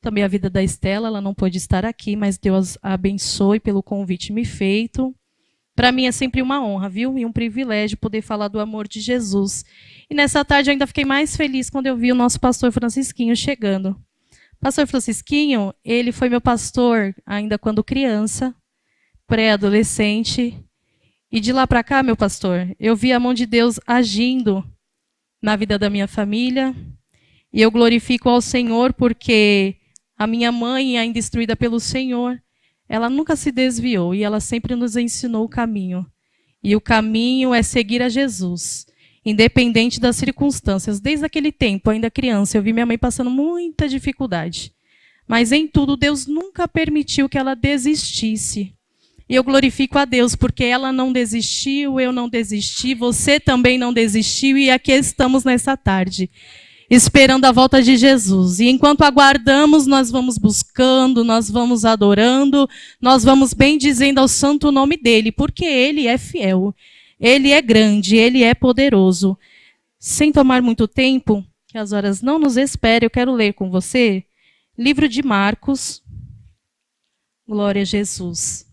Também a vida da Estela, ela não pôde estar aqui, mas Deus a abençoe pelo convite me feito. Para mim é sempre uma honra, viu? E um privilégio poder falar do amor de Jesus. E nessa tarde eu ainda fiquei mais feliz quando eu vi o nosso pastor Francisquinho chegando. Pastor Francisquinho, ele foi meu pastor ainda quando criança, pré-adolescente. E de lá para cá, meu pastor, eu vi a mão de Deus agindo na vida da minha família. E eu glorifico ao Senhor porque a minha mãe, ainda instruída pelo Senhor, ela nunca se desviou e ela sempre nos ensinou o caminho. E o caminho é seguir a Jesus, independente das circunstâncias. Desde aquele tempo, ainda criança, eu vi minha mãe passando muita dificuldade. Mas em tudo, Deus nunca permitiu que ela desistisse. E eu glorifico a Deus, porque ela não desistiu, eu não desisti, você também não desistiu, e aqui estamos nessa tarde, esperando a volta de Jesus. E enquanto aguardamos, nós vamos buscando, nós vamos adorando, nós vamos bendizendo ao santo nome dele, porque ele é fiel, ele é grande, ele é poderoso. Sem tomar muito tempo, que as horas não nos esperem, eu quero ler com você, livro de Marcos. Glória a Jesus.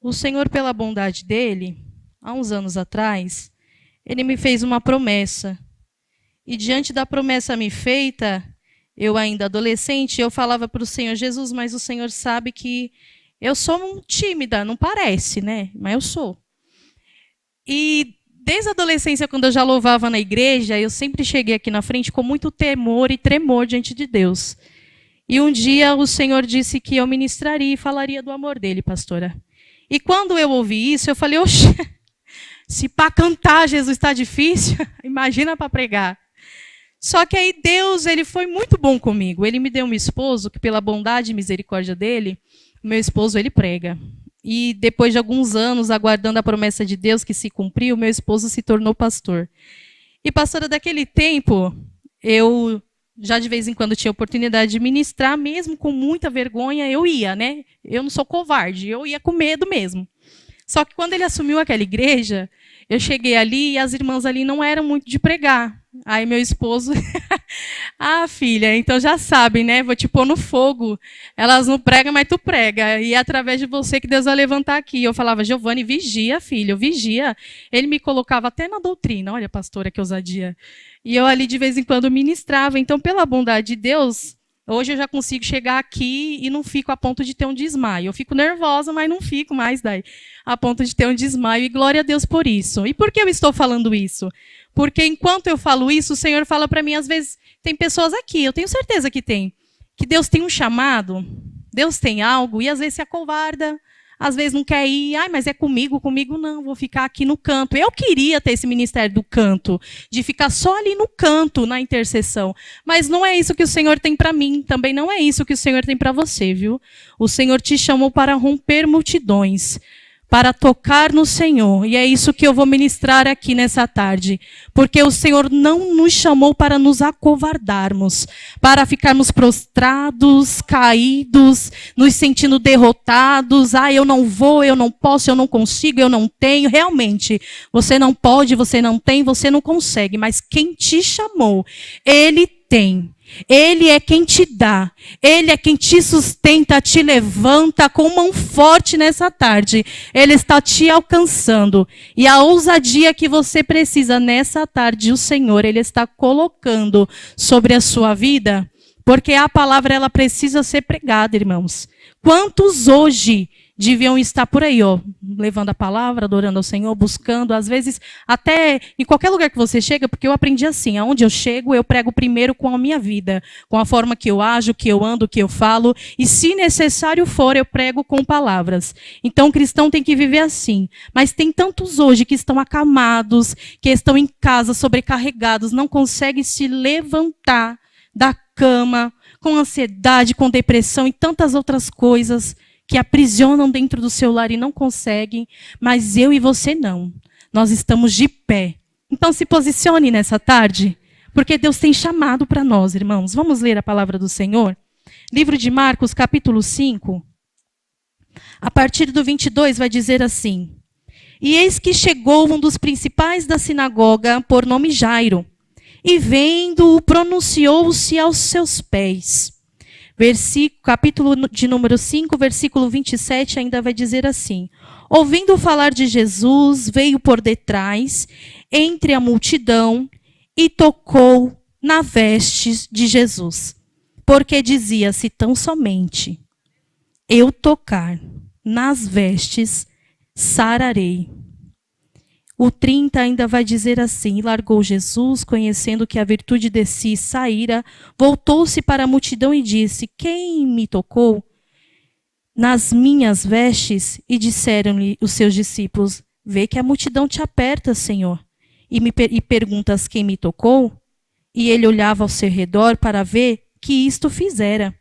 O Senhor, pela bondade dele, há uns anos atrás, ele me fez uma promessa. E diante da promessa me feita, eu ainda adolescente, eu falava para o Senhor, Jesus, mas o Senhor sabe que eu sou tímida, não parece, né? Mas eu sou. E desde a adolescência, quando eu já louvava na igreja, eu sempre cheguei aqui na frente com muito temor e tremor diante de Deus. E um dia o Senhor disse que eu ministraria e falaria do amor dele, pastora. E quando eu ouvi isso, eu falei, oxe, se para cantar Jesus está difícil, imagina para pregar. Só que aí Deus, ele foi muito bom comigo. Ele me deu um esposo que, pela bondade e misericórdia dele, meu esposo, ele prega. E depois de alguns anos, aguardando a promessa de Deus que se cumpriu, meu esposo se tornou pastor. E pastora, daquele tempo, eu já de vez em quando tinha oportunidade de ministrar, mesmo com muita vergonha, eu ia, né? Eu não sou covarde, eu ia com medo mesmo. Só que quando ele assumiu aquela igreja, eu cheguei ali e as irmãs ali não eram muito de pregar. Aí meu esposo, filha, então já sabem, né? Vou te pôr no fogo. Elas não pregam, mas tu prega. E é através de você que Deus vai levantar aqui. Eu falava, Giovanni, vigia, filho, vigia. Ele me colocava até na doutrina. Olha, pastora, que ousadia. E eu ali de vez em quando ministrava. Então, pela bondade de Deus, hoje eu já consigo chegar aqui e não fico a ponto de ter um desmaio. Eu fico nervosa, mas não fico mais daí a ponto de ter um desmaio. E glória a Deus por isso. E por que eu estou falando isso? Porque enquanto eu falo isso, o Senhor fala para mim, às vezes, tem pessoas aqui, eu tenho certeza que tem, que Deus tem um chamado, Deus tem algo, e às vezes se acovarda, às vezes não quer ir, mas é comigo não, vou ficar aqui no canto. Eu queria ter esse ministério do canto, de ficar só ali no canto, na intercessão. Mas não é isso que o Senhor tem para mim, também não é isso que o Senhor tem para você, viu? O Senhor te chamou para romper multidões, para tocar no Senhor. E é isso que eu vou ministrar aqui nessa tarde. Porque o Senhor não nos chamou para nos acovardarmos, para ficarmos prostrados, caídos, nos sentindo derrotados. Eu não vou, eu não posso, eu não consigo, eu não tenho. Realmente, você não pode, você não tem, você não consegue. Mas quem te chamou, Ele tem. Ele é quem te dá, Ele é quem te sustenta, te levanta com mão forte nessa tarde. Ele está te alcançando. E a ousadia que você precisa nessa tarde, o Senhor, Ele está colocando sobre a sua vida, porque a palavra ela precisa ser pregada, irmãos. Quantos hoje deviam estar por aí, levando a palavra, adorando ao Senhor, buscando, às vezes, até em qualquer lugar que você chega, porque eu aprendi assim, aonde eu chego, eu prego primeiro com a minha vida, com a forma que eu ajo, que eu ando, que eu falo, e se necessário for, eu prego com palavras. Então, o cristão tem que viver assim. Mas tem tantos hoje que estão acamados, que estão em casa, sobrecarregados, não conseguem se levantar da cama, com ansiedade, com depressão e tantas outras coisas, que aprisionam dentro do seu lar e não conseguem, mas eu e você não. Nós estamos de pé. Então se posicione nessa tarde, porque Deus tem chamado para nós, irmãos. Vamos ler a palavra do Senhor? Livro de Marcos, capítulo 5. A partir do 22 vai dizer assim: E eis que chegou um dos principais da sinagoga, por nome Jairo, e vendo-o, pronunciou-se aos seus pés. Capítulo de número 5, versículo 27, ainda vai dizer assim: ouvindo falar de Jesus, veio por detrás, entre a multidão, e tocou na veste de Jesus. Porque dizia-se tão somente: eu tocar nas vestes, sararei. O 30 ainda vai dizer assim: largou Jesus, conhecendo que a virtude de si saíra, voltou-se para a multidão e disse: quem me tocou nas minhas vestes? E disseram-lhe os seus discípulos: vê que a multidão te aperta, Senhor, e perguntas quem me tocou? E ele olhava ao seu redor para ver que isto fizera.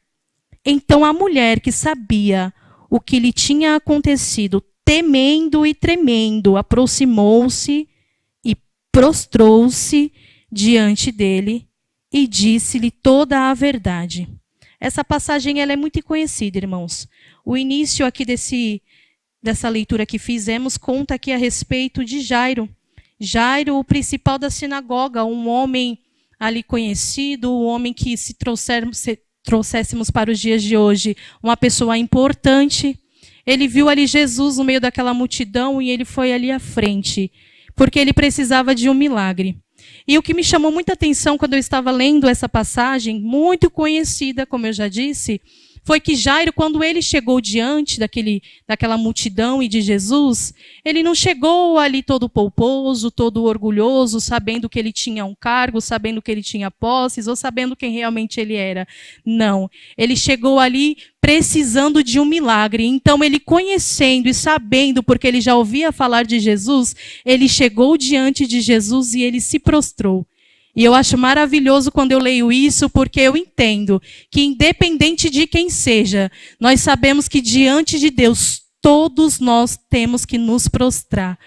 Então a mulher, que sabia o que lhe tinha acontecido, temendo e tremendo, aproximou-se e prostrou-se diante dele e disse-lhe toda a verdade. Essa passagem ela é muito conhecida, irmãos. O início aqui dessa leitura que fizemos conta aqui a respeito de Jairo. Jairo, o principal da sinagoga, um homem ali conhecido, um homem que se trouxéssemos para os dias de hoje, uma pessoa importante. Ele viu ali Jesus no meio daquela multidão e ele foi ali à frente, porque ele precisava de um milagre. E o que me chamou muita atenção quando eu estava lendo essa passagem, muito conhecida, como eu já disse, foi que Jairo, quando ele chegou diante daquela multidão e de Jesus, ele não chegou ali todo polposo, todo orgulhoso, sabendo que ele tinha um cargo, sabendo que ele tinha posses, ou sabendo quem realmente ele era. Não. Ele chegou ali precisando de um milagre. Então, ele conhecendo e sabendo, porque ele já ouvia falar de Jesus, ele chegou diante de Jesus e ele se prostrou. E eu acho maravilhoso quando eu leio isso, porque eu entendo que independente de quem seja, nós sabemos que diante de Deus, todos nós temos que nos prostrar.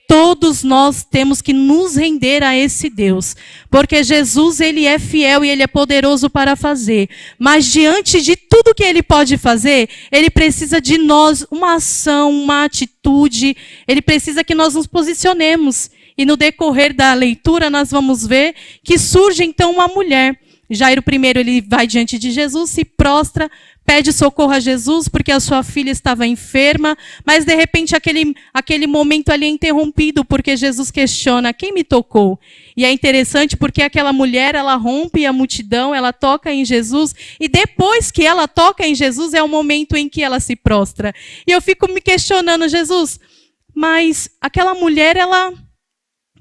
Todos nós temos que nos render a esse Deus. Porque Jesus, ele é fiel e ele é poderoso para fazer. Mas diante de tudo que ele pode fazer, ele precisa de nós uma ação, uma atitude. Ele precisa que nós nos posicionemos. E no decorrer da leitura, nós vamos ver que surge então uma mulher. Jairo primeiro ele vai diante de Jesus, se prostra, pede socorro a Jesus porque a sua filha estava enferma, mas de repente aquele momento ali é interrompido porque Jesus questiona: quem me tocou? E é interessante porque aquela mulher, ela rompe a multidão, ela toca em Jesus, e depois que ela toca em Jesus é o momento em que ela se prostra. E eu fico me questionando: Jesus, mas aquela mulher, ela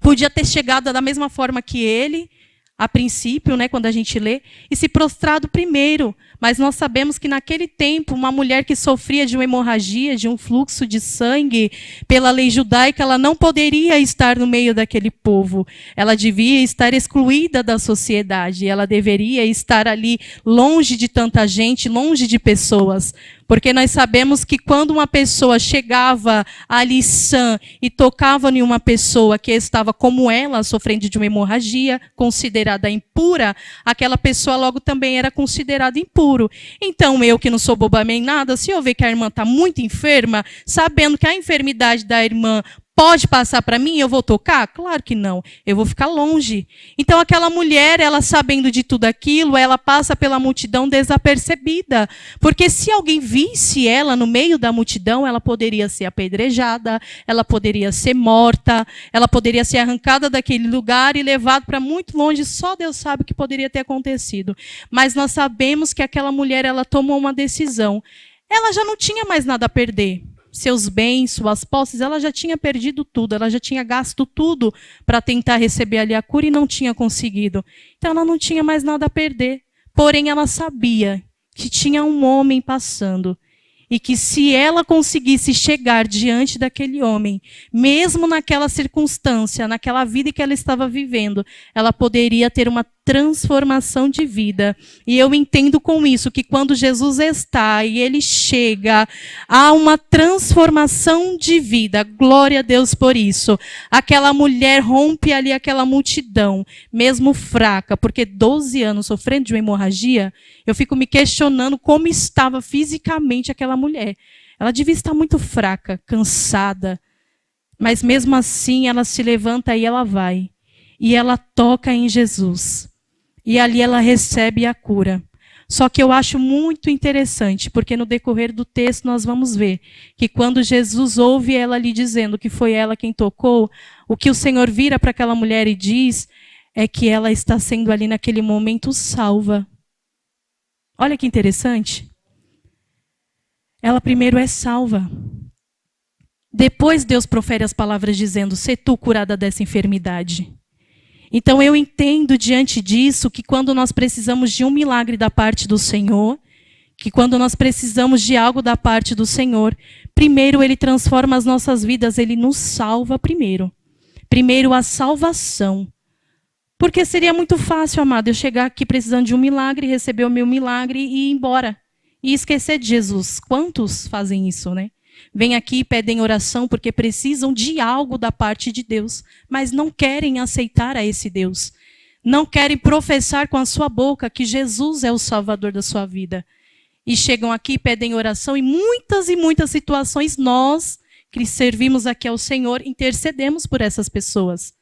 podia ter chegado da mesma forma que ele, a princípio, né, quando a gente lê, e se prostrado primeiro. Mas nós sabemos que naquele tempo, uma mulher que sofria de uma hemorragia, de um fluxo de sangue, pela lei judaica, ela não poderia estar no meio daquele povo. Ela devia estar excluída da sociedade. Ela deveria estar ali longe de tanta gente, longe de pessoas. Porque nós sabemos que quando uma pessoa chegava ali sã e tocava em uma pessoa que estava como ela, sofrendo de uma hemorragia, considerada impura, aquela pessoa logo também era considerada impuro. Então, eu que não sou boba nem nada, se eu ver que a irmã está muito enferma, sabendo que a enfermidade da irmã pode passar para mim, eu vou tocar? Claro que não. Eu vou ficar longe. Então, aquela mulher, ela sabendo de tudo aquilo, ela passa pela multidão desapercebida. Porque se alguém visse ela no meio da multidão, ela poderia ser apedrejada, ela poderia ser morta, ela poderia ser arrancada daquele lugar e levada para muito longe. Só Deus sabe o que poderia ter acontecido. Mas nós sabemos que aquela mulher, ela tomou uma decisão. Ela já não tinha mais nada a perder. Seus bens, suas posses, ela já tinha perdido tudo, ela já tinha gasto tudo para tentar receber ali a cura e não tinha conseguido. Então ela não tinha mais nada a perder. Porém, ela sabia que tinha um homem passando e que se ela conseguisse chegar diante daquele homem, mesmo naquela circunstância, naquela vida que ela estava vivendo, ela poderia ter uma transformação de vida. E eu entendo com isso que quando Jesus está e ele chega, há uma transformação de vida. Glória a Deus por isso. Aquela mulher rompe ali aquela multidão, mesmo fraca, porque 12 anos sofrendo de uma hemorragia, eu fico me questionando como estava fisicamente aquela mulher. Ela devia estar muito fraca, cansada, mas mesmo assim ela se levanta e ela vai. e ela toca em Jesus. E ali ela recebe a cura. Só que eu acho muito interessante, porque no decorrer do texto nós vamos ver que quando Jesus ouve ela lhe dizendo que foi ela quem tocou, o que o Senhor vira para aquela mulher e diz é que ela está sendo ali naquele momento salva. Olha que interessante. Ela primeiro é salva. Depois Deus profere as palavras dizendo: "Sê tu curada dessa enfermidade". Então eu entendo diante disso que quando nós precisamos de um milagre da parte do Senhor, que quando nós precisamos de algo da parte do Senhor, primeiro Ele transforma as nossas vidas, Ele nos salva primeiro. Primeiro a salvação. Porque seria muito fácil, amado, eu chegar aqui precisando de um milagre, receber o meu milagre e ir embora. E esquecer de Jesus. Quantos fazem isso, né? Vêm aqui e pedem oração porque precisam de algo da parte de Deus, mas não querem aceitar a esse Deus. Não querem professar com a sua boca que Jesus é o Salvador da sua vida. E chegam aqui e pedem oração, e muitas situações nós, que servimos aqui ao Senhor, intercedemos por essas pessoas.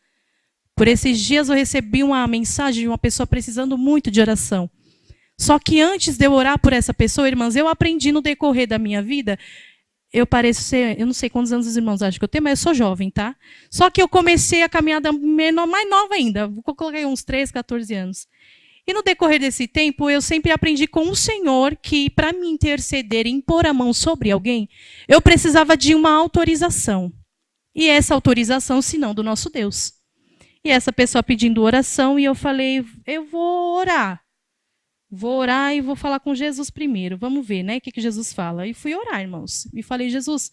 Por esses dias eu recebi uma mensagem de uma pessoa precisando muito de oração. Só que antes de eu orar por essa pessoa, irmãs, eu aprendi no decorrer da minha vida. Eu pareço ser, eu não sei quantos anos os irmãos acham que eu tenho, mas eu sou jovem, tá? Só que eu comecei a caminhada mais nova ainda. Vou colocar uns 13, 14 anos. E no decorrer desse tempo, eu sempre aprendi com o Senhor que para me interceder e impor a mão sobre alguém, eu precisava de uma autorização. E essa autorização, senão do nosso Deus. E essa pessoa pedindo oração, e eu falei, eu vou orar. Vou orar e vou falar com Jesus primeiro. Vamos ver, né? O que Jesus fala. E fui orar, irmãos. E falei, Jesus,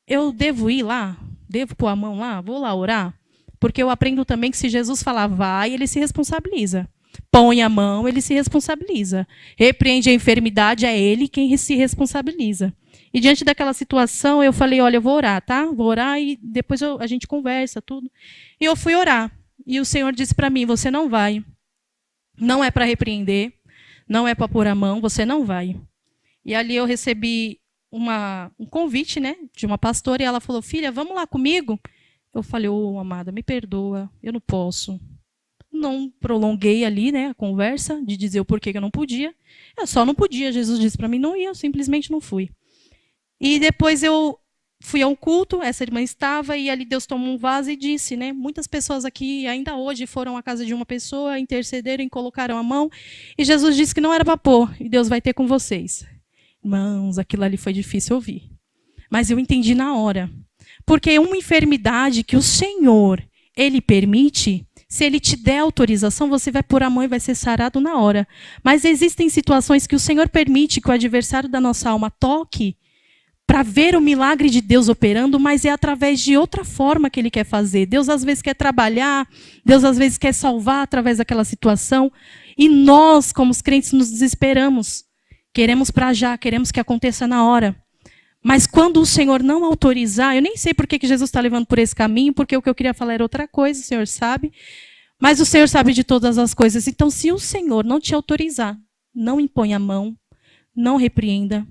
eu devo ir lá? Devo pôr a mão lá? Vou lá orar? Porque eu aprendo também que se Jesus falar vai, ele se responsabiliza. Põe a mão, ele se responsabiliza. Repreende a enfermidade, é ele quem se responsabiliza. E diante daquela situação, eu falei, olha, eu vou orar, tá? Vou orar e depois a gente conversa, tudo. E eu fui orar. E o Senhor disse para mim, você não vai. Não é para repreender, não é para pôr a mão, você não vai. E ali eu recebi um convite, né, de uma pastora, e ela falou, filha, vamos lá comigo? Eu falei, amada, me perdoa, eu não posso. Não prolonguei ali, né, a conversa, de dizer o porquê que eu não podia. Eu só não podia, Jesus disse para mim não ir, eu simplesmente não fui. E depois eu fui a um culto, essa irmã estava, e ali Deus tomou um vaso e disse, né? Muitas pessoas aqui, ainda hoje, foram à casa de uma pessoa, intercederam e colocaram a mão, e Jesus disse que não era para pôr, e Deus vai ter com vocês. Irmãos, aquilo ali foi difícil ouvir. Mas eu entendi na hora. Porque uma enfermidade que o Senhor, Ele permite, se Ele te der autorização, você vai pôr a mão e vai ser sarado na hora. Mas existem situações que o Senhor permite que o adversário da nossa alma toque, para ver o milagre de Deus operando, mas é através de outra forma que Ele quer fazer. Deus às vezes quer trabalhar, Deus às vezes quer salvar através daquela situação, e nós, como os crentes, nos desesperamos. Queremos para já, queremos que aconteça na hora. Mas quando o Senhor não autorizar, eu nem sei por que Jesus está levando por esse caminho, porque o que eu queria falar era outra coisa, o Senhor sabe, mas o Senhor sabe de todas as coisas. Então, se o Senhor não te autorizar, não imponha a mão, não repreenda,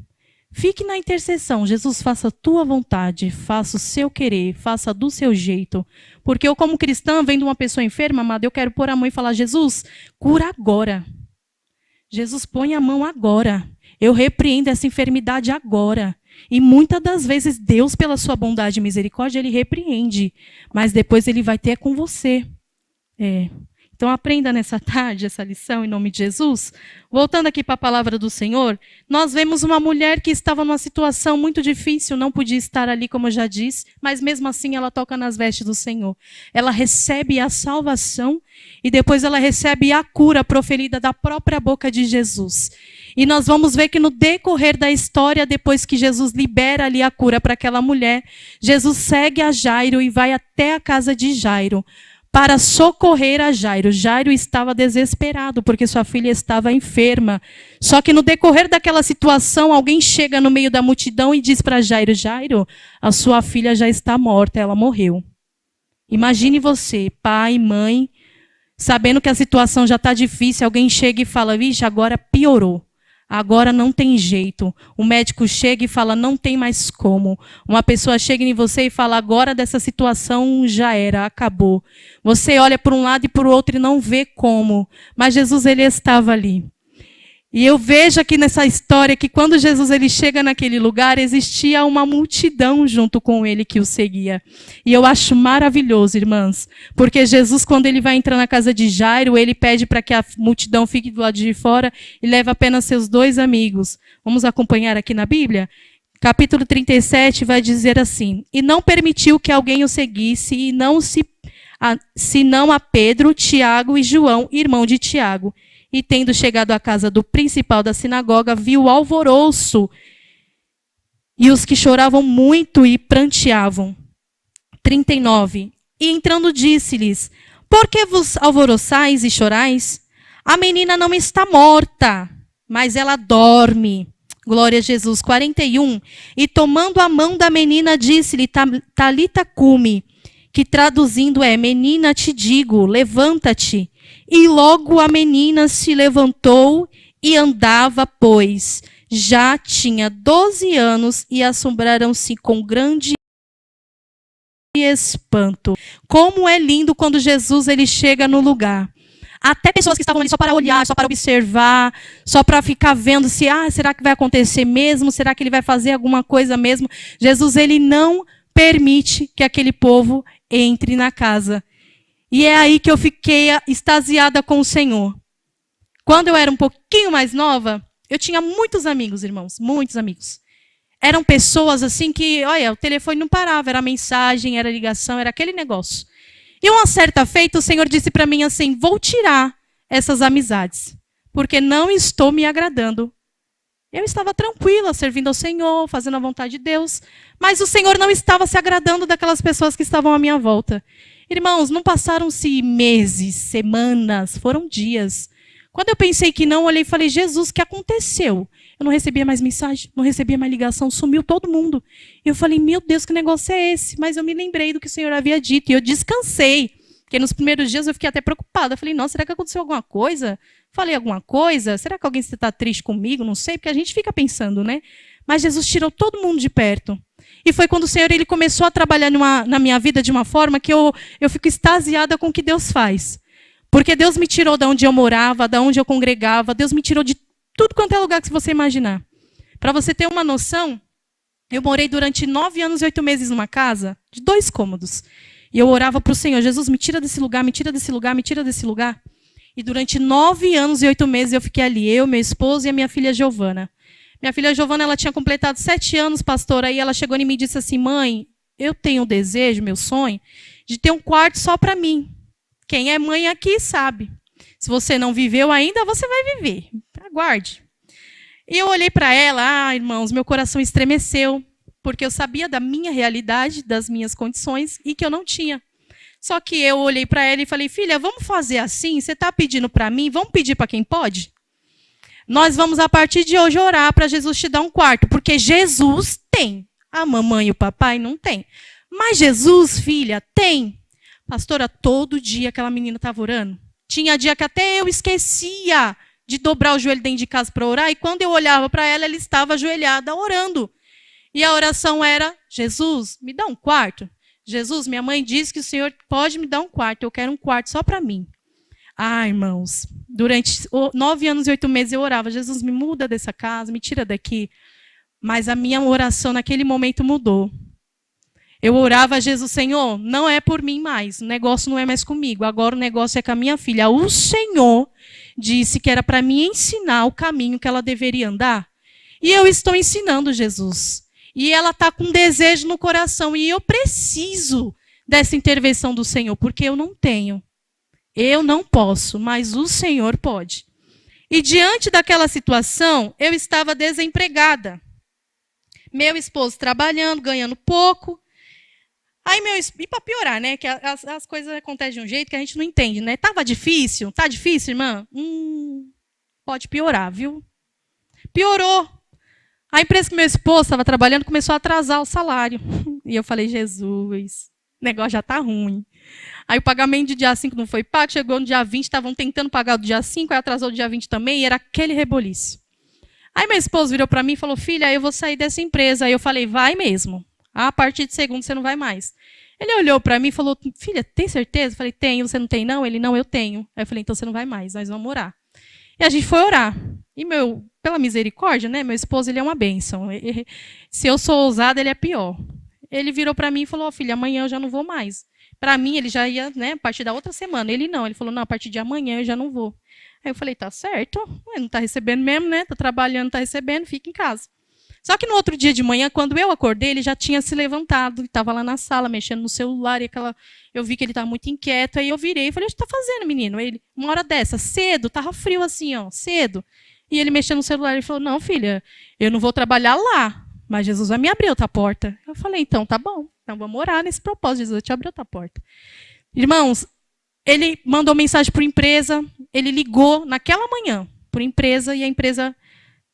fique na intercessão. Jesus, faça a tua vontade, faça o seu querer, faça do seu jeito. Porque eu, como cristã, vendo uma pessoa enferma, amada, eu quero pôr a mão e falar, Jesus, cura agora. Jesus, põe a mão agora. Eu repreendo essa enfermidade agora. E muitas das vezes, Deus, pela sua bondade e misericórdia, Ele repreende. Mas depois Ele vai ter com você. Então aprenda nessa tarde essa lição em nome de Jesus. Voltando aqui para a palavra do Senhor, nós vemos uma mulher que estava numa situação muito difícil, não podia estar ali, como eu já disse, mas mesmo assim ela toca nas vestes do Senhor. Ela recebe a salvação e depois ela recebe a cura proferida da própria boca de Jesus. E nós vamos ver que no decorrer da história, depois que Jesus libera ali a cura para aquela mulher, Jesus segue a Jairo e vai até a casa de Jairo para socorrer a Jairo. Jairo estava desesperado porque sua filha estava enferma. Só que no decorrer daquela situação, alguém chega no meio da multidão e diz para Jairo, Jairo, a sua filha já está morta, ela morreu. Imagine você, pai, mãe, sabendo que a situação já está difícil, alguém chega e fala, vixe, agora piorou. Agora não tem jeito. O médico chega e fala, não tem mais como. Uma pessoa chega em você e fala, agora dessa situação já era, acabou. Você olha para um lado e para o outro e não vê como. Mas Jesus, ele estava ali. E eu vejo aqui nessa história que quando Jesus ele chega naquele lugar, existia uma multidão junto com ele que o seguia. E eu acho maravilhoso, irmãs, porque Jesus, quando ele vai entrar na casa de Jairo, ele pede para que a multidão fique do lado de fora e leva apenas seus 2 amigos. Vamos acompanhar aqui na Bíblia? Capítulo 37 vai dizer assim, e não permitiu que alguém o seguisse, e senão a Pedro, Tiago e João, irmão de Tiago. E tendo chegado à casa do principal da sinagoga, viu o alvoroço e os que choravam muito e pranteavam. 39. E entrando disse-lhes, por que vos alvoroçais e chorais? A menina não está morta, mas ela dorme. Glória a Jesus. 41. E tomando a mão da menina, disse-lhe, Talita cumi, que traduzindo é, menina, te digo, levanta-te. E logo a menina se levantou e andava, pois já tinha 12 anos, e assombraram-se com grande espanto. Como é lindo quando Jesus ele chega no lugar. Até pessoas que estavam ali só para olhar, só para observar, só para ficar vendo se, será que vai acontecer mesmo? Será que ele vai fazer alguma coisa mesmo? Jesus ele não permite que aquele povo entre na casa. E é aí que eu fiquei extasiada com o Senhor. Quando eu era um pouquinho mais nova, eu tinha muitos amigos, irmãos, muitos amigos. Eram pessoas assim que, olha, o telefone não parava, era mensagem, era ligação, era aquele negócio. E uma certa feita, o Senhor disse para mim assim, vou tirar essas amizades, porque não estou me agradando. Eu estava tranquila, servindo ao Senhor, fazendo a vontade de Deus, mas o Senhor não estava se agradando daquelas pessoas que estavam à minha volta. Irmãos, não passaram-se meses, semanas, foram dias. Quando eu pensei que não, olhei e falei, Jesus, o que aconteceu? Eu não recebia mais mensagem, não recebia mais ligação, sumiu todo mundo. E eu falei, meu Deus, que negócio é esse? Mas eu me lembrei do que o Senhor havia dito e eu descansei. Porque nos primeiros dias eu fiquei até preocupada. Eu falei, nossa, será que aconteceu alguma coisa? Falei alguma coisa? Será que alguém está triste comigo? Não sei, porque a gente fica pensando, né? Mas Jesus tirou todo mundo de perto. E foi quando o Senhor ele começou a trabalhar na minha vida de uma forma que eu fico extasiada com o que Deus faz. Porque Deus me tirou de onde eu morava, de onde eu congregava, Deus me tirou de tudo quanto é lugar que você imaginar. Para você ter uma noção, eu morei durante 9 anos e 8 meses numa casa de 2 cômodos. E eu orava para o Senhor, Jesus, me tira desse lugar, me tira desse lugar, me tira desse lugar. E durante 9 anos e 8 meses eu fiquei ali, eu, meu esposo e a minha filha Giovana. Minha filha Giovana, ela tinha completado 7 anos, pastora, aí ela chegou em mim e disse assim, mãe, eu tenho o desejo, meu sonho, de ter um quarto só para mim. Quem é mãe aqui sabe. Se você não viveu ainda, você vai viver. Aguarde. E eu olhei para ela, irmãos, meu coração estremeceu, porque eu sabia da minha realidade, das minhas condições, e que eu não tinha. Só que eu olhei para ela e falei, filha, vamos fazer assim? Você está pedindo para mim? Vamos pedir para quem pode? Nós vamos, a partir de hoje, orar para Jesus te dar um quarto, porque Jesus tem. A mamãe e o papai não tem. Mas Jesus, filha, tem. Pastora, todo dia aquela menina estava orando. Tinha dia que até eu esquecia de dobrar o joelho dentro de casa para orar, e quando eu olhava para ela, ela estava ajoelhada orando. E a oração era, Jesus, me dá um quarto. Jesus, minha mãe disse que o Senhor pode me dar um quarto, eu quero um quarto só para mim. Irmãos, durante 9 anos e 8 meses eu orava, Jesus, me muda dessa casa, me tira daqui. Mas a minha oração naquele momento mudou. Eu orava a Jesus, Senhor, não é por mim mais, o negócio não é mais comigo, agora o negócio é com a minha filha. O Senhor disse que era para me ensinar o caminho que ela deveria andar. E eu estou ensinando Jesus. E ela está com desejo no coração, e eu preciso dessa intervenção do Senhor, porque eu não tenho. Eu não posso, mas o Senhor pode. E diante daquela situação, eu estava desempregada. Meu esposo trabalhando, ganhando pouco. Aí e para piorar, né? Que as coisas acontecem de um jeito que a gente não entende, né? Tava difícil? Tá difícil, irmã? Pode piorar, viu? Piorou. A empresa que meu esposo estava trabalhando começou a atrasar o salário. E eu falei, Jesus, o negócio já está ruim. Aí o pagamento de dia 5 não foi pago, chegou no dia 20, estavam tentando pagar do dia 5, aí atrasou o dia 20 também, e era aquele reboliço. Aí meu esposo virou para mim e falou, filha, eu vou sair dessa empresa. Aí eu falei, vai mesmo. A partir de segunda você não vai mais. Ele olhou para mim e falou, filha, tem certeza? Eu falei, tenho, você não tem não? Ele, não, eu tenho. Aí eu falei, então você não vai mais, nós vamos orar. E a gente foi orar. E pela misericórdia, né, meu esposo, ele é uma bênção. Se eu sou ousada, ele é pior. Ele virou para mim e falou, filha, amanhã eu já não vou mais. Para mim, ele já ia, né, a partir da outra semana. Ele não, ele falou, não, a partir de amanhã eu já não vou. Aí eu falei, tá certo, não está recebendo mesmo, né? Está trabalhando, está recebendo, fica em casa. Só que no outro dia de manhã, quando eu acordei, ele já tinha se levantado, estava lá na sala, mexendo no celular, e eu vi que ele estava muito inquieto, aí eu virei e falei, o que você está fazendo, menino? Ele, uma hora dessa, cedo, estava frio assim, ó, cedo. E ele mexendo no celular, ele falou, não, filha, eu não vou trabalhar lá, mas Jesus vai me abrir outra porta. Eu falei, então tá bom, então vamos orar nesse propósito, Jesus vai te abrir outra porta. Irmãos, ele mandou mensagem para a empresa, ele ligou naquela manhã para a empresa, e a empresa,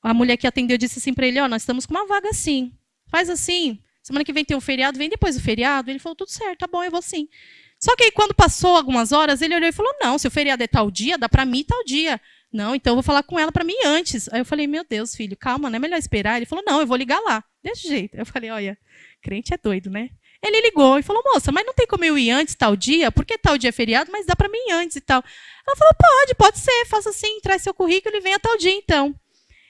a mulher que atendeu disse assim para ele, nós estamos com uma vaga assim, faz assim, semana que vem tem um feriado, vem depois do feriado. Ele falou, tudo certo, tá bom, eu vou sim. Só que aí quando passou algumas horas, ele olhou e falou, não, se o feriado é tal dia, dá para mim tal dia. Não, então eu vou falar com ela para mim antes. Aí eu falei, meu Deus, filho, calma, não é melhor esperar? Ele falou, não, eu vou ligar lá, desse jeito. Eu falei, olha, crente é doido, né? Ele ligou e falou, moça, mas não tem como eu ir antes tal dia? Porque tal dia é feriado, mas dá para mim ir antes e tal. Ela falou, pode ser, faça assim, traz seu currículo e venha tal dia então.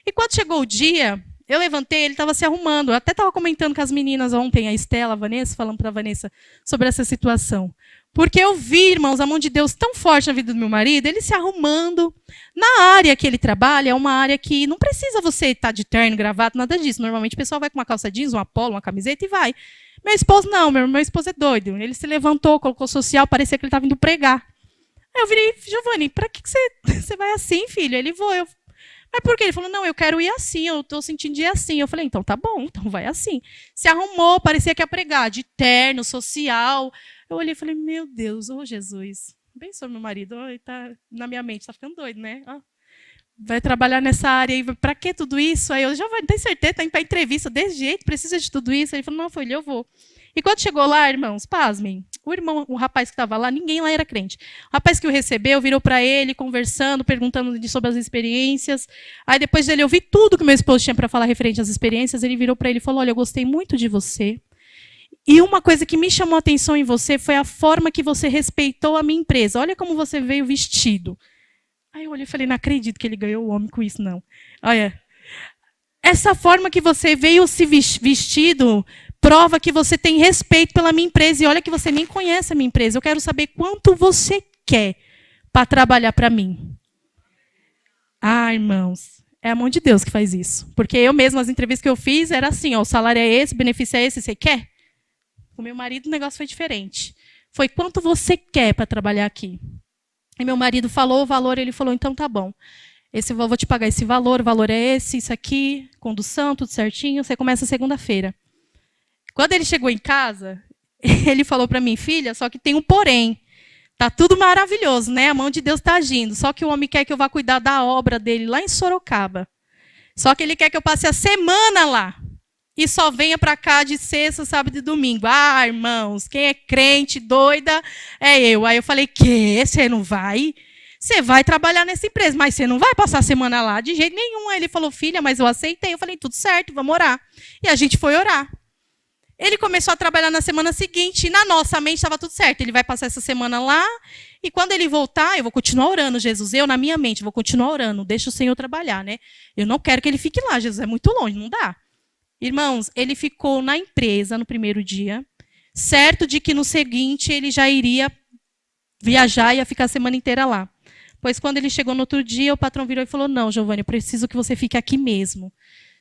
E quando chegou o dia, eu levantei, ele estava se arrumando. Eu até estava comentando com as meninas ontem, a Estela, a Vanessa, falando para a Vanessa sobre essa situação. Porque eu vi, irmãos, a mão de Deus tão forte na vida do meu marido, ele se arrumando. Na área que ele trabalha, é uma área que não precisa você estar de terno, gravata, nada disso. Normalmente o pessoal vai com uma calça jeans, um polo, uma camiseta e vai. Meu esposo não, meu esposo é doido. Ele se levantou, colocou social, parecia que ele estava indo pregar. Aí eu virei, Giovanni, para que você vai assim, filho? Ele vou. Mas por quê? Ele falou, não, eu quero ir assim, eu estou sentindo de ir assim. Eu falei, então tá bom, então vai assim. Se arrumou, parecia que ia pregar, de terno, social. Eu olhei e falei, meu Deus, ô Jesus, abençoa meu marido, ele tá na minha mente, está ficando doido, né? Vai trabalhar nessa área aí, para que tudo isso? Aí eu já tem certeza, está indo para entrevista desse jeito, precisa de tudo isso? Aí ele falou, não, filho, eu vou. E quando chegou lá, irmãos, pasmem, o rapaz que estava lá, ninguém lá era crente. O rapaz que o recebeu virou para ele, conversando, perguntando sobre as experiências. Aí depois dele ouvir tudo que meu esposo tinha para falar referente às experiências, ele virou para ele e falou, olha, eu gostei muito de você. E uma coisa que me chamou a atenção em você foi a forma que você respeitou a minha empresa. Olha como você veio vestido. Aí eu olhei e falei, não acredito que ele ganhou o homem com isso, não. Olha, essa forma que você veio se vestido prova que você tem respeito pela minha empresa. E olha que você nem conhece a minha empresa. Eu quero saber quanto você quer para trabalhar para mim. Ah, irmãos, é a mão de Deus que faz isso. Porque eu mesma, as entrevistas que eu fiz, era assim, o salário é esse, o benefício é esse, você quer? Com meu marido o negócio foi diferente. Foi quanto você quer para trabalhar aqui. E meu marido falou o valor, ele falou, então tá bom. Eu vou te pagar esse valor, o valor é esse, isso aqui, condução, tudo certinho, você começa segunda-feira. Quando ele chegou em casa, ele falou para mim, filha, só que tem um porém. Tá tudo maravilhoso, né? A mão de Deus está agindo. Só que o homem quer que eu vá cuidar da obra dele lá em Sorocaba. Só que ele quer que eu passe a semana lá. E só venha para cá de sexta, sábado e domingo. Ah, irmãos, quem é crente, doida, é eu. Aí eu falei, você não vai? Você vai trabalhar nessa empresa, mas você não vai passar a semana lá de jeito nenhum. Aí ele falou, filha, mas eu aceitei. Eu falei, tudo certo, vamos orar. E a gente foi orar. Ele começou a trabalhar na semana seguinte, e na nossa mente estava tudo certo. Ele vai passar essa semana lá, e quando ele voltar, eu vou continuar orando, Jesus. Eu, na minha mente, vou continuar orando. Deixa o Senhor trabalhar, né? Eu não quero que ele fique lá, Jesus, é muito longe, não dá. Irmãos, ele ficou na empresa no primeiro dia, certo de que no seguinte ele já iria viajar e ia ficar a semana inteira lá. Pois quando ele chegou no outro dia, o patrão virou e falou, não, Giovanni, eu preciso que você fique aqui mesmo.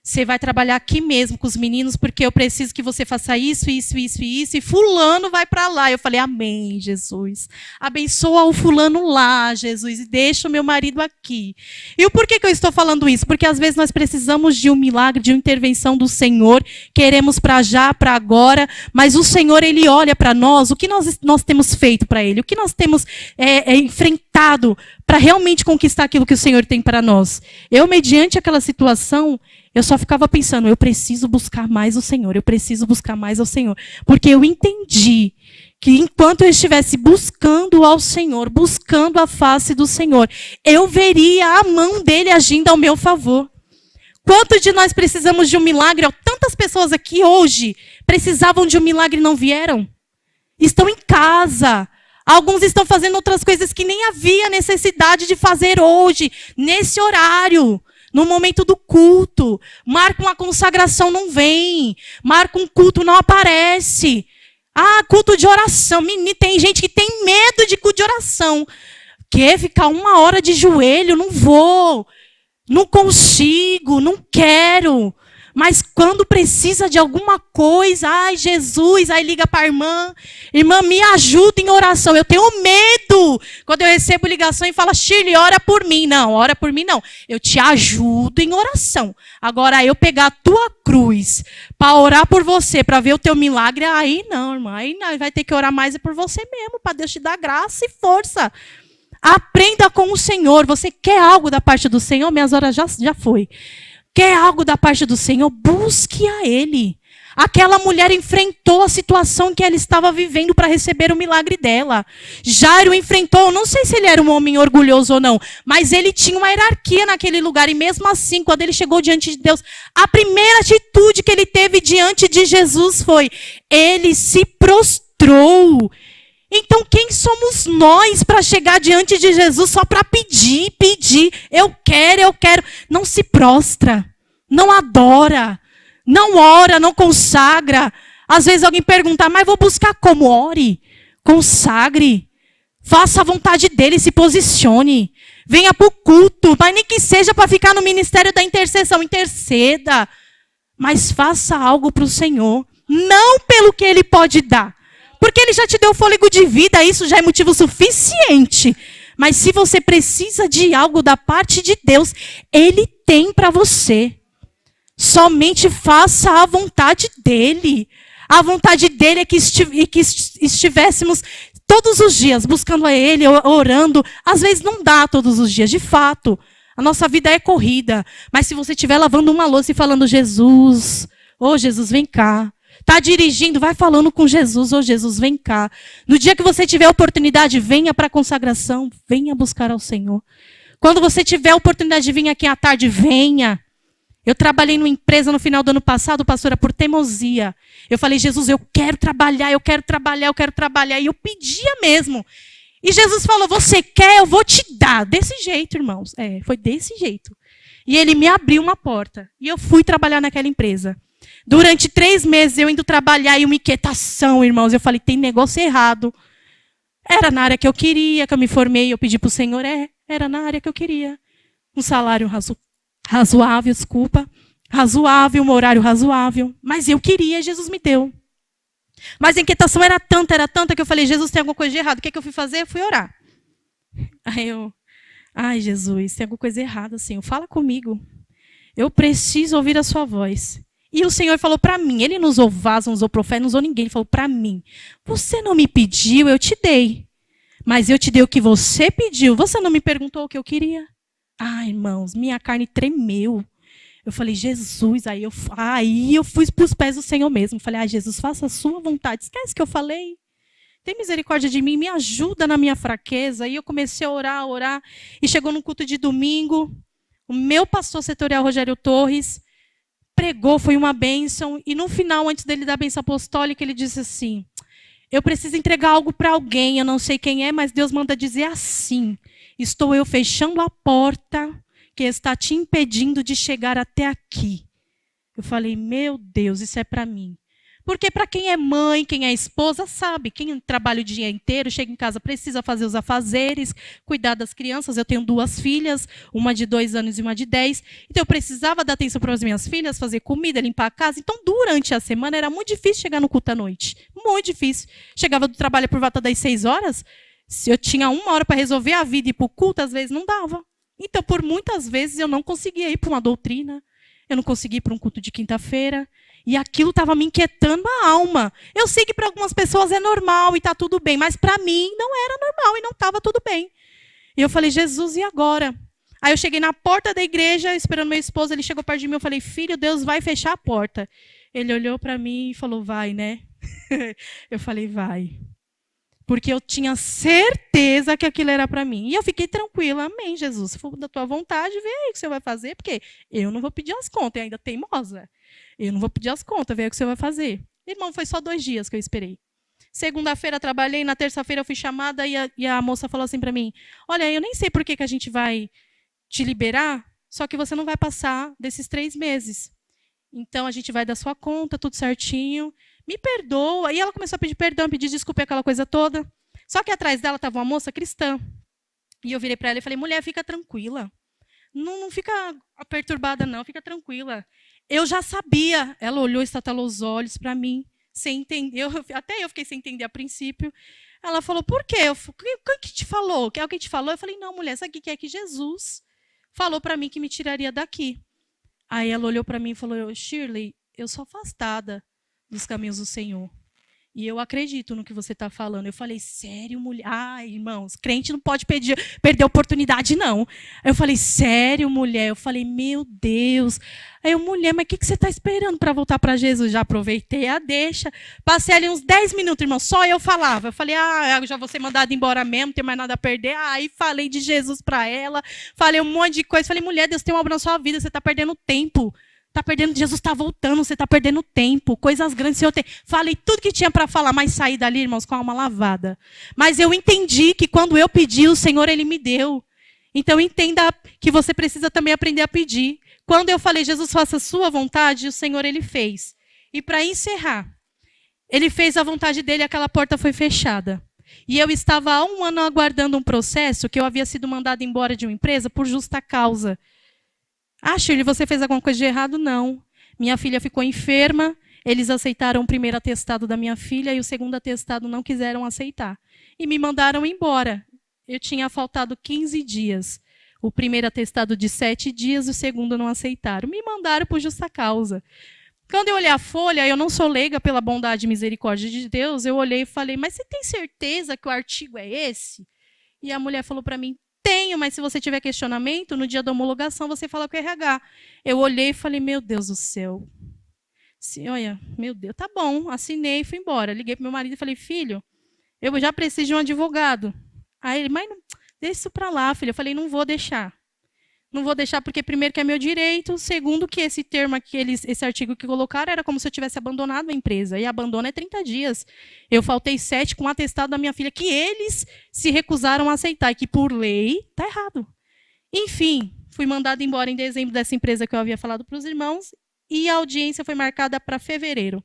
Você vai trabalhar aqui mesmo com os meninos, porque eu preciso que você faça isso, isso, isso e isso, e fulano vai para lá. Eu falei, amém, Jesus. Abençoa o fulano lá, Jesus, e deixa o meu marido aqui. E o porquê que eu estou falando isso? Porque às vezes nós precisamos de um milagre, de uma intervenção do Senhor, queremos para já, para agora, mas o Senhor, Ele olha para nós, o que nós temos feito para Ele, o que nós temos enfrentado para realmente conquistar aquilo que o Senhor tem para nós. Eu, mediante aquela situação, eu só ficava pensando, eu preciso buscar mais o Senhor, eu preciso buscar mais ao Senhor. Porque eu entendi que enquanto eu estivesse buscando ao Senhor, buscando a face do Senhor, eu veria a mão dele agindo ao meu favor. Quantos de nós precisamos de um milagre? Tantas pessoas aqui hoje precisavam de um milagre e não vieram. Estão em casa. Alguns estão fazendo outras coisas que nem havia necessidade de fazer hoje, nesse horário, no momento do culto. Marca uma consagração, não vem. Marca um culto, não aparece. Ah, culto de oração. Menino, tem gente que tem medo de culto de oração. Quer ficar 1 hora de joelho? Não vou. Não consigo, não quero. Mas quando precisa de alguma coisa, ai, Jesus, aí liga para a irmã. Irmã, me ajuda em oração. Eu tenho medo quando eu recebo ligação e fala, Shirley, ora por mim. Não, ora por mim não. Eu te ajudo em oração. Agora, eu pegar a tua cruz para orar por você, para ver o teu milagre, aí não, irmã. Aí não, vai ter que orar mais por você mesmo, para Deus te dar graça e força. Aprenda com o Senhor. Você quer algo da parte do Senhor? Minhas horas já foi. Quer algo da parte do Senhor? Busque a Ele. Aquela mulher enfrentou a situação que ela estava vivendo para receber o milagre dela. Jairo enfrentou, não sei se ele era um homem orgulhoso ou não, mas ele tinha uma hierarquia naquele lugar. E mesmo assim, quando ele chegou diante de Deus, a primeira atitude que ele teve diante de Jesus foi, ele se prostrou. Então, quem somos nós para chegar diante de Jesus só para pedir? Eu quero. Não se prostra, não adora, não ora, não consagra. Às vezes alguém pergunta, mas vou buscar como? Ore, consagre, faça a vontade dele, se posicione. Venha para o culto, mas nem que seja para ficar no ministério da intercessão, interceda. Mas faça algo para o Senhor, não pelo que Ele pode dar. Porque Ele já te deu fôlego de vida, isso já é motivo suficiente. Mas se você precisa de algo da parte de Deus, Ele tem para você. Somente faça a vontade dEle. A vontade dEle é que estivéssemos todos os dias buscando a Ele, orando. Às vezes não dá todos os dias, de fato. A nossa vida é corrida. Mas se você estiver lavando uma louça e falando, Jesus, ô Jesus, vem cá. Está dirigindo, vai falando com Jesus, ô Jesus, vem cá. No dia que você tiver oportunidade, venha para a consagração, venha buscar ao Senhor. Quando você tiver a oportunidade de vir aqui à tarde, venha. Eu trabalhei numa empresa no final do ano passado, pastora, por teimosia. Eu falei, Jesus, eu quero trabalhar. E eu pedia mesmo. E Jesus falou, você quer, eu vou te dar. Desse jeito, irmãos. Foi desse jeito. E Ele me abriu uma porta. E eu fui trabalhar naquela empresa. Durante 3 meses eu indo trabalhar e uma inquietação, irmãos. Eu falei, tem negócio errado. Era na área que eu queria, que eu me formei. Eu pedi para o Senhor, era na área que eu queria. Um salário razoável, razoável, um horário razoável. Mas eu queria, Jesus me deu. Mas a inquietação era tanta que eu falei, Jesus, tem alguma coisa de errado. O que eu fui fazer? Eu fui orar. Ai, Jesus, tem alguma coisa errada, Senhor. Fala comigo. Eu preciso ouvir a sua voz. E o Senhor falou para mim, Ele não usou vaso, não usou profeta, não usou ninguém. Ele falou para mim, você não me pediu, eu te dei. Mas eu te dei o que você pediu. Você não me perguntou o que eu queria? Irmãos, minha carne tremeu. Eu falei, Jesus, aí eu fui para os pés do Senhor mesmo. Falei, Jesus, faça a sua vontade. Esquece que eu falei. Tem misericórdia de mim, me ajuda na minha fraqueza. E eu comecei a orar. E chegou no culto de domingo. O meu pastor setorial, Rogério Torres, pregou, foi uma bênção. E no final, antes dele dar a bênção apostólica, ele disse assim, eu preciso entregar algo para alguém, eu não sei quem é, mas Deus manda dizer assim, estou eu fechando a porta que está te impedindo de chegar até aqui. Eu falei, meu Deus, isso é para mim. Porque para quem é mãe, quem é esposa, sabe, quem trabalha o dia inteiro, chega em casa, precisa fazer os afazeres, cuidar das crianças. Eu tenho 2 filhas, uma de 2 anos e uma de 10. Então eu precisava dar atenção para as minhas filhas, fazer comida, limpar a casa. Então durante a semana era muito difícil chegar no culto à noite. Muito difícil. Chegava do trabalho por volta das 6 horas, se eu tinha 1 hora para resolver a vida e ir para o culto, às vezes não dava. Então por muitas vezes eu não conseguia ir para uma doutrina, eu não conseguia ir para um culto de quinta-feira. E aquilo estava me inquietando a alma. Eu sei que para algumas pessoas é normal e está tudo bem, mas para mim não era normal e não estava tudo bem. E eu falei, Jesus, e agora? Aí eu cheguei na porta da igreja, esperando meu esposo, ele chegou perto de mim, eu falei, filho, Deus vai fechar a porta. Ele olhou para mim e falou, vai, né? Eu falei, vai. Porque eu tinha certeza que aquilo era para mim. E eu fiquei tranquila. Amém, Jesus. Se for da tua vontade, vê aí o que você vai fazer. Porque eu não vou pedir as contas. E ainda teimosa. Eu não vou pedir as contas. Vê aí o que você vai fazer. Irmão, foi só 2 dias que eu esperei. Segunda-feira trabalhei. Na terça-feira eu fui chamada. E a moça falou assim para mim. Olha, eu nem sei por que a gente vai te liberar. Só que você não vai passar desses 3 meses. Então, a gente vai dar sua conta, tudo certinho. Me perdoa. E ela começou a pedir perdão, pedir desculpa, aquela coisa toda. Só que atrás dela estava uma moça cristã. E eu virei para ela e falei, mulher, fica tranquila. Não fica perturbada, não. Fica tranquila. Eu já sabia. Ela olhou, estatalou os olhos para mim, sem entender. Até eu fiquei sem entender a princípio. Ela falou, por quê? Quem que te falou? Alguém te falou? Eu falei, não, mulher, sabe o que é que Jesus falou para mim que me tiraria daqui? Aí ela olhou para mim e falou, Shirley, eu sou afastada dos caminhos do Senhor. E eu acredito no que você está falando. Eu falei, sério, mulher? Ai, irmãos, crente não pode perder oportunidade, não. Eu falei, sério, mulher? Eu falei, meu Deus. Aí eu, mulher, mas o que você está esperando para voltar para Jesus? Já aproveitei a deixa. Passei ali uns 10 minutos, irmão, só eu falava. Eu falei, eu já vou ser mandada embora mesmo, não tenho mais nada a perder. Aí falei de Jesus para ela. Falei um monte de coisa. Falei, mulher, Deus tem uma obra na sua vida, você está perdendo tempo. Está perdendo, Jesus está voltando, você está perdendo tempo, coisas grandes o Senhor tem. Falei tudo que tinha para falar, mas saí dali, irmãos, com a alma lavada. Mas eu entendi que quando eu pedi, o Senhor, Ele me deu. Então entenda que você precisa também aprender a pedir. Quando eu falei, Jesus, faça a sua vontade, o Senhor, Ele fez. E para encerrar, Ele fez a vontade dEle e aquela porta foi fechada. E eu estava há 1 ano aguardando um processo que eu havia sido mandada embora de uma empresa por justa causa. Ah, Shirley, você fez alguma coisa de errado? Não. Minha filha ficou enferma, eles aceitaram o primeiro atestado da minha filha e o segundo atestado não quiseram aceitar. E me mandaram embora. Eu tinha faltado 15 dias. O primeiro atestado de 7 dias, o segundo não aceitaram. Me mandaram por justa causa. Quando eu olhei a folha, eu não sou leiga pela bondade e misericórdia de Deus, eu olhei e falei, mas você tem certeza que o artigo é esse? E a mulher falou para mim, tenho, mas se você tiver questionamento, no dia da homologação você fala com o RH. Eu olhei e falei, meu Deus do céu. Olha, meu Deus, tá bom. Assinei e fui embora. Liguei para meu marido e falei, filho, eu já preciso de um advogado. Aí ele, mas não, deixa isso para lá, filho. Eu falei, não vou deixar. Não vou deixar porque, primeiro, que é meu direito. Segundo, que esse termo aqui, esse artigo que colocaram era como se eu tivesse abandonado a empresa. E abandono é 30 dias. Eu faltei 7 com o atestado da minha filha, que eles se recusaram a aceitar. E que, por lei, está errado. Enfim, fui mandada embora em dezembro dessa empresa que eu havia falado para os irmãos. E a audiência foi marcada para fevereiro.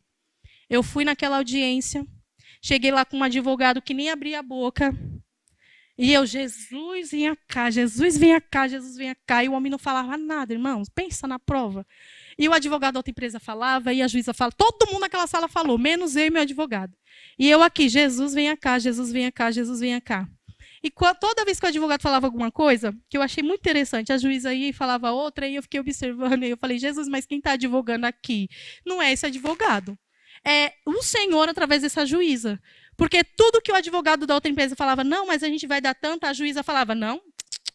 Eu fui naquela audiência. Cheguei lá com um advogado que nem abria a boca. E eu, Jesus, venha cá, Jesus, venha cá, Jesus, venha cá. E o homem não falava nada, irmãos. Pensa na prova. E o advogado da outra empresa falava, e a juíza falava. Todo mundo naquela sala falou, menos eu e meu advogado. E eu aqui, Jesus, venha cá, Jesus, venha cá, Jesus, venha cá. E toda vez que o advogado falava alguma coisa, que eu achei muito interessante, a juíza ia e falava outra, e eu fiquei observando, e eu falei, Jesus, mas quem está advogando aqui não é esse advogado. É o Senhor através dessa juíza. Porque tudo que o advogado da outra empresa falava, não, mas a gente vai dar tanto, a juíza falava, não,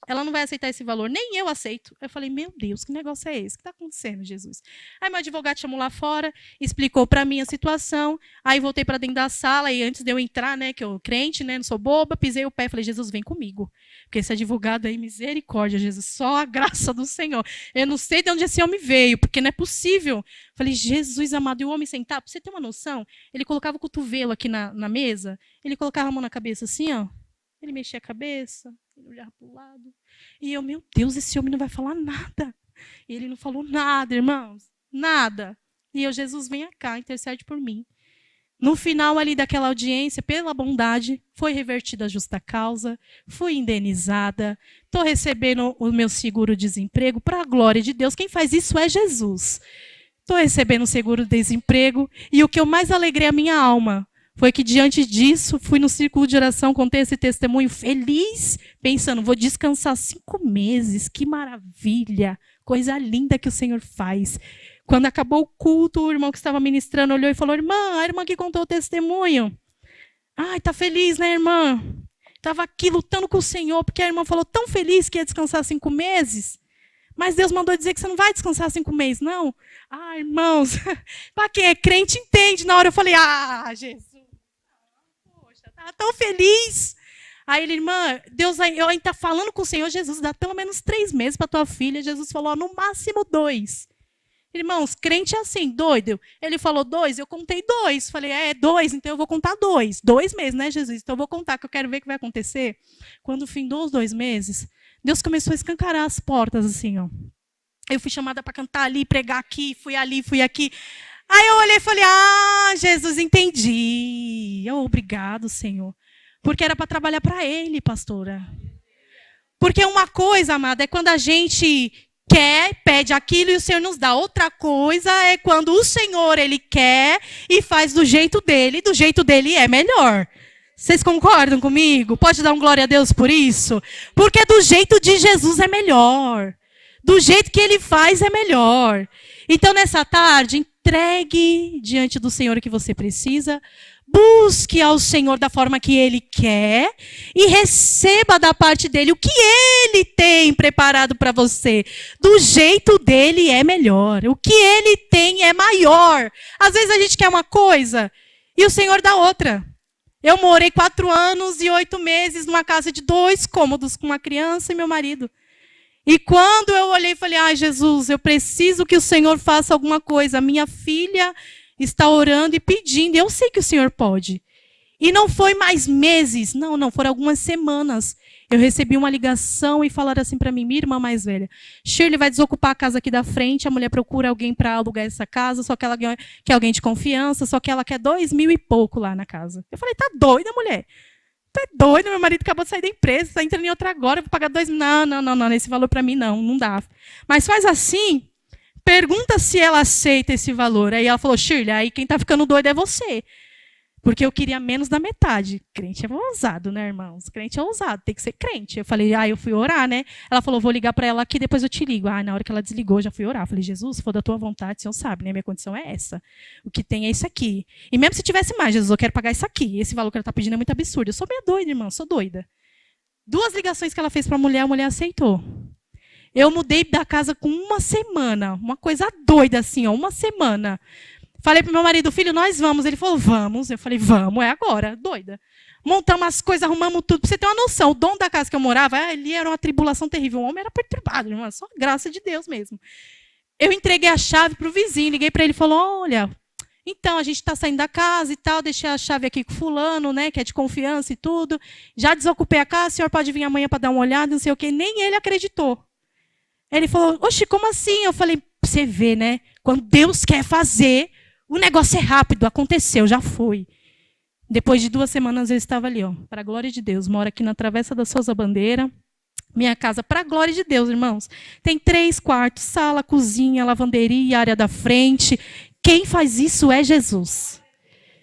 ela não vai aceitar esse valor, nem eu aceito. Eu falei, meu Deus, que negócio é esse? O que está acontecendo, Jesus? Aí meu advogado chamou lá fora, explicou para mim a situação, aí voltei para dentro da sala, e antes de eu entrar, né, que eu crente, né, não sou boba, pisei o pé e falei, Jesus, vem comigo. Porque esse advogado aí, misericórdia, Jesus, só a graça do Senhor. Eu não sei de onde esse homem veio, porque não é possível. Falei, Jesus amado, e o homem sentar, para você ter uma noção, ele colocava o cotovelo aqui na mesa, ele colocava a mão na cabeça assim, ó, ele mexia a cabeça, ele olhava para o lado. E eu, meu Deus, esse homem não vai falar nada. E ele não falou nada, irmãos. Nada. E eu, Jesus, venha cá, intercede por mim. No final ali daquela audiência, pela bondade, foi revertida a justa causa, fui indenizada, estou recebendo o meu seguro-desemprego para a glória de Deus. Quem faz isso é Jesus. Estou recebendo o seguro-desemprego e o que eu mais alegrei a minha alma foi que, diante disso, fui no círculo de oração, contei esse testemunho feliz, pensando, vou descansar 5 meses, que maravilha, coisa linda que o Senhor faz. Quando acabou o culto, o irmão que estava ministrando olhou e falou, irmã, a irmã que contou o testemunho. Ai, tá feliz, né, irmã? Estava aqui lutando com o Senhor, porque a irmã falou tão feliz que ia descansar 5 meses. Mas Deus mandou dizer que você não vai descansar 5 meses, não? Ah, irmãos, para quem é crente entende. Na hora eu falei, Jesus. Estava tão feliz. Aí ele, irmã, Deus ainda está falando com o Senhor Jesus, dá pelo menos 3 meses para tua filha. Jesus falou, no máximo 2. Irmãos, crente é assim, doido. Ele falou 2, eu contei 2. Falei, 2, então eu vou contar 2. 2 meses, né, Jesus? Então eu vou contar, que eu quero ver o que vai acontecer. Quando findou os 2 meses, Deus começou a escancarar as portas, assim, ó. Eu fui chamada para cantar ali, pregar aqui, fui ali, fui aqui. Aí eu olhei e falei, Jesus, entendi. Obrigado, Senhor. Porque era para trabalhar para Ele, pastora. Porque uma coisa, amada, é quando a gente quer, pede aquilo e o Senhor nos dá. Outra coisa é quando o Senhor, Ele quer e faz do jeito dele. E do jeito dele é melhor. Vocês concordam comigo? Pode dar um glória a Deus por isso? Porque do jeito de Jesus é melhor. Do jeito que Ele faz é melhor. Então, nessa tarde, entregue diante do Senhor o que você precisa. Busque ao Senhor da forma que Ele quer e receba da parte dEle o que Ele tem preparado para você. Do jeito dEle é melhor. O que Ele tem é maior. Às vezes a gente quer uma coisa e o Senhor dá outra. Eu morei 4 anos e 8 meses numa casa de 2 cômodos com uma criança e meu marido. E quando eu olhei e falei, Jesus, eu preciso que o Senhor faça alguma coisa. Minha filha está orando e pedindo. Eu sei que o Senhor pode. E não foi mais meses. Não, foram algumas semanas. Eu recebi uma ligação e falaram assim para mim, minha irmã mais velha, Shirley vai desocupar a casa aqui da frente, a mulher procura alguém para alugar essa casa, só que ela quer alguém de confiança, só que ela quer 2.000 e pouco lá na casa. Eu falei, tá doida, mulher? Tá doida? Meu marido acabou de sair da empresa, está entrando em outra agora, eu vou pagar 2.000. Não, esse valor para mim não dá. Mas faz assim, pergunta se ela aceita esse valor. Aí ela falou, Shirley, aí quem está ficando doido é você. Porque eu queria menos da metade. Crente é ousado, né, irmãos? Crente é ousado, tem que ser crente. Eu falei, eu fui orar, né? Ela falou, vou ligar para ela aqui, depois eu te ligo. Na hora que ela desligou, eu já fui orar. Eu falei, Jesus, se for da tua vontade, o Senhor sabe, né? Minha condição é essa. O que tem é isso aqui. E mesmo se tivesse mais, Jesus, eu quero pagar isso aqui. Esse valor que ela está pedindo é muito absurdo. Eu sou meio doida, irmão, sou doida. 2 ligações que ela fez para a mulher aceitou. Eu mudei da casa com 1 semana. Uma coisa doida assim, 1 semana. Falei pro meu marido, filho, nós vamos. Ele falou, vamos. Eu falei, vamos, é agora. Doida. Montamos as coisas, arrumamos tudo. Pra você ter uma noção, o dono da casa que eu morava, ele era uma tribulação terrível. O homem era perturbado, irmão. Só graça de Deus mesmo. Eu entreguei a chave pro vizinho, liguei para ele e falou, olha, então, a gente está saindo da casa e tal, deixei a chave aqui com fulano, né, que é de confiança e tudo. Já desocupei a casa, o senhor pode vir amanhã para dar uma olhada, não sei o quê. Nem ele acreditou. Ele falou, oxe, como assim? Eu falei, você vê, né? Quando Deus quer fazer, o negócio é rápido, aconteceu, já foi. Depois de 2 semanas eu estava ali, para a glória de Deus. Moro aqui na Travessa da Souza Bandeira. Minha casa, para a glória de Deus, irmãos. Tem 3 quartos, sala, cozinha, lavanderia, área da frente. Quem faz isso é Jesus.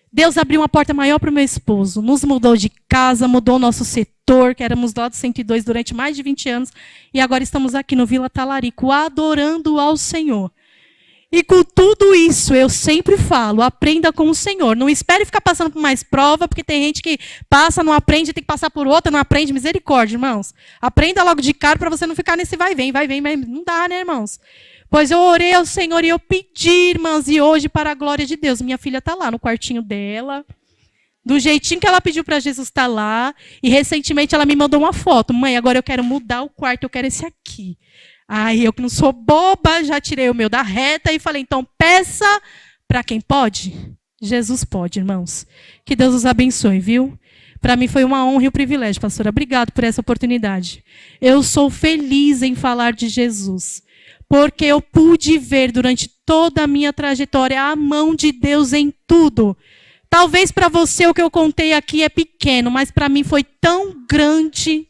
Deus abriu uma porta maior para o meu esposo. Nos mudou de casa, mudou o nosso setor, que éramos lá do 102 durante mais de 20 anos. E agora estamos aqui no Vila Talarico, adorando ao Senhor. E com tudo isso, eu sempre falo, aprenda com o Senhor. Não espere ficar passando por mais prova, porque tem gente que passa, não aprende, tem que passar por outra, não aprende. Misericórdia, irmãos. Aprenda logo de cara para você não ficar nesse vai vem, mas não dá, né, irmãos? Pois eu orei ao Senhor e eu pedi, irmãs, e hoje, para a glória de Deus, minha filha está lá no quartinho dela, do jeitinho que ela pediu para Jesus estar lá, e recentemente ela me mandou uma foto. Mãe, agora eu quero mudar o quarto, eu quero esse aqui. Aí eu que não sou boba, já tirei o meu da reta e falei, então peça para quem pode. Jesus pode, irmãos. Que Deus os abençoe, viu? Para mim foi uma honra e um privilégio, pastora. Obrigado por essa oportunidade. Eu sou feliz em falar de Jesus, porque eu pude ver durante toda a minha trajetória a mão de Deus em tudo. Talvez para você o que eu contei aqui é pequeno, mas para mim foi tão grande.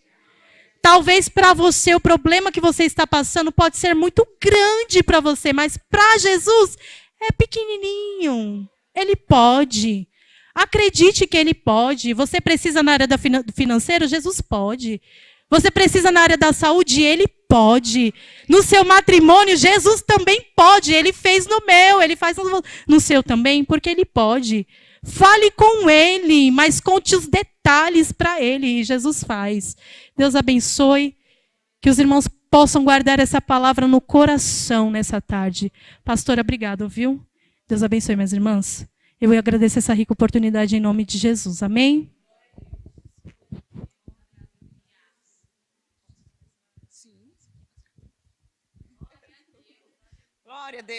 Talvez para você o problema que você está passando pode ser muito grande para você, mas para Jesus é pequenininho. Ele pode. Acredite que Ele pode. Você precisa na área do financeiro? Jesus pode. Você precisa na área da saúde? Ele pode. No seu matrimônio, Jesus também pode. Ele fez no meu, Ele faz no seu também, porque Ele pode. Fale com Ele, mas conte os detalhes para Ele, e Jesus faz. Deus abençoe, que os irmãos possam guardar essa palavra no coração nessa tarde. Pastora, obrigado, viu? Deus abençoe, minhas irmãs. Eu agradeço essa rica oportunidade em nome de Jesus. Amém? Glória a Deus.